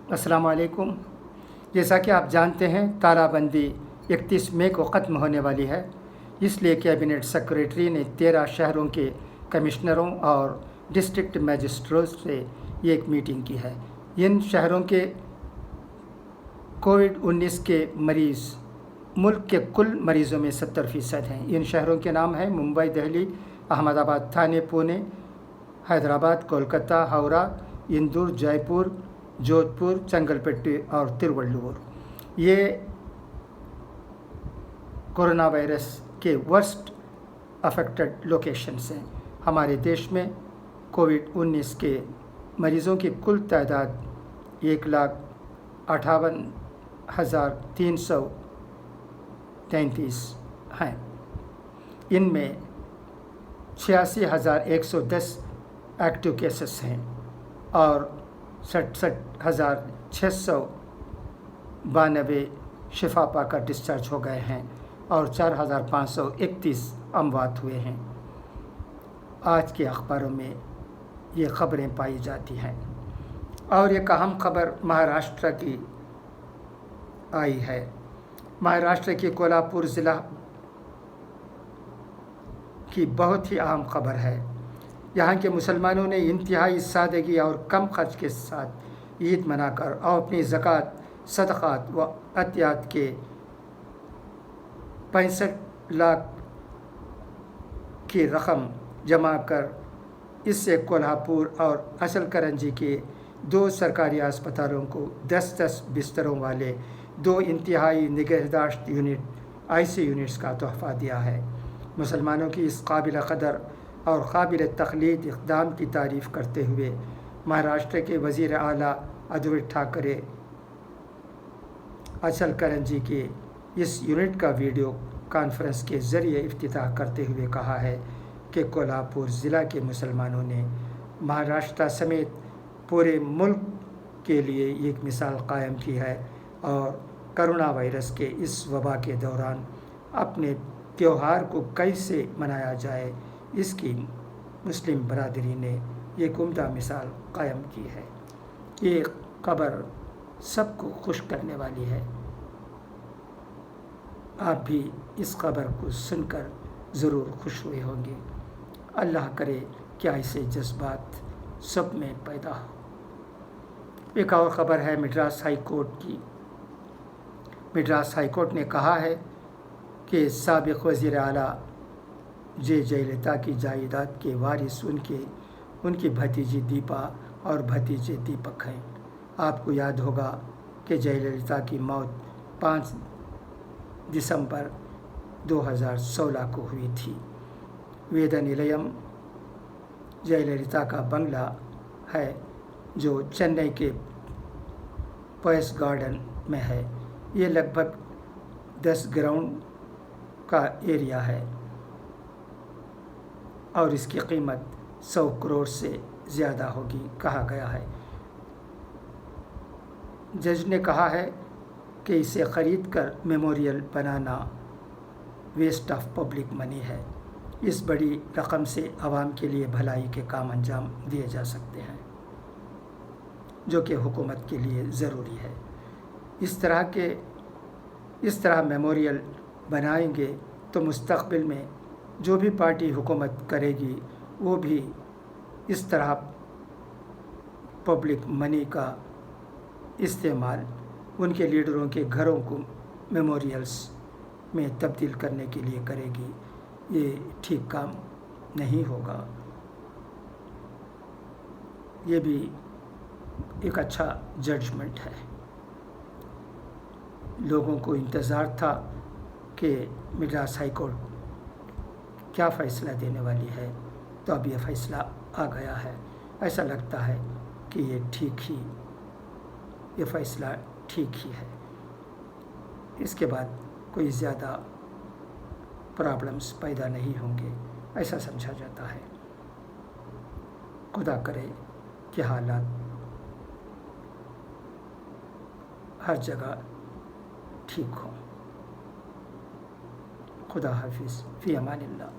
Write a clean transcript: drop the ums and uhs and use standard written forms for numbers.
अस्सलाम वालेकुम। जैसा कि आप जानते हैं, तालाबंदी 31 मई को ख़त्म होने वाली है। इसलिए कैबिनेट सेक्रेटरी ने 13 शहरों के कमिश्नरों और डिस्ट्रिक्ट मजिस्ट्रेट से एक मीटिंग की है। इन शहरों के कोविड-19 के मरीज़ मुल्क के कुल मरीज़ों में 70% हैं। इन शहरों के नाम हैं मुंबई, दिल्ली, अहमदाबाद, थाने, पुणे, हैदराबाद, कोलकाता, हावड़ा, इंदौर, जयपुर, जोधपुर, चंगलपट्टी और तिरुवल्लुवर। ये कोरोना वायरस के वर्स्ट अफेक्टेड लोकेशंस हैं। हमारे देश में कोविड-19 के मरीज़ों की कुल तादाद 1,58,333 हैं। इनमें 86,110 एक्टिव केसेस हैं और 67,692 शिफा पाकर डिस्चार्ज हो गए हैं और 4,531 अमवात हुए हैं। आज के अखबारों में ये ख़बरें पाई जाती हैं। और एक अहम ख़बर महाराष्ट्र की आई है। महाराष्ट्र के कोल्हापुर ज़िला की बहुत ही अहम ख़बर है। यहाँ के मुसलमानों ने इंतहाई सादगी और कम खर्च के साथ ईद मनाकर और अपनी ज़कात, सदक़ात व अतियात के 65 लाख की रकम जमा कर इससे कोल्हापुर और असल करंजी के 2 सरकारी अस्पतालों को 10-10 बिस्तरों वाले 2 इंतहाई निगहदाश्त यूनिट IC यूनिट्स का तोहफ़ा दिया है। मुसलमानों की इस काबिल क़दर और काबिल तखलीद इक़दाम की तारीफ़ करते हुए महाराष्ट्र के वज़ीर आला उद्धव ठाकरे अचल करंजी के इस यूनिट का वीडियो कॉन्फ्रेंस के ज़रिए इफ्तिताह करते हुए कहा है कि कोल्हापुर ज़िला के मुसलमानों ने महाराष्ट्र समेत पूरे मुल्क के लिए एक मिसाल कायम की है और कोरोना वायरस के इस वबा के दौरान अपने त्यौहार को कैसे मनाया जाए, इसकी मुस्लिम बरादरी ने एक उम्दा मिसाल कायम की है। ये खबर सबको खुश करने वाली है। आप भी इस खबर को सुनकर ज़रूर खुश हुए होंगे। अल्लाह करे कि ऐसे जज्बात सब में पैदा हो। एक और ख़बर है मद्रास हाई कोर्ट की। मद्रास हाई कोर्ट ने कहा है कि साबिक़ वज़ीर आला जयललिता की जायदाद के वारिस उनकी भतीजी दीपा और भतीजे दीपक हैं। आपको याद होगा कि जयललिता की मौत 5 दिसंबर 2016 को हुई थी। वेदा निलयम जयललिता का बंगला है जो चेन्नई के पॉयस गार्डन में है। ये लगभग 10 ग्राउंड का एरिया है और इसकी कीमत 100 करोड़ से ज़्यादा होगी कहा गया है। जज ने कहा है कि इसे ख़रीद कर मेमोरियल बनाना वेस्ट ऑफ पब्लिक मनी है। इस बड़ी रकम से आवाम के लिए भलाई के काम अंजाम दिए जा सकते हैं जो कि हुकूमत के लिए ज़रूरी है। इस तरह मेमोरियल बनाएंगे तो मुस्तक़बिल में जो भी पार्टी हुकूमत करेगी वो भी इस तरह पब्लिक मनी का इस्तेमाल उनके लीडरों के घरों को मेमोरियल्स में तब्दील करने के लिए करेगी। ये ठीक काम नहीं होगा। ये भी एक अच्छा जजमेंट है। लोगों को इंतज़ार था कि मद्रास हाई कोर्ट क्या फ़ैसला देने वाली है, तो अब ये फ़ैसला आ गया है। ऐसा लगता है कि ये फ़ैसला ठीक ही है। इसके बाद कोई ज़्यादा प्रॉब्लम्स पैदा नहीं होंगे, ऐसा समझा जाता है। खुदा करे कि हालात हर जगह ठीक हों। खुदा हाफिज़, फ़ी अमानिल्लाह।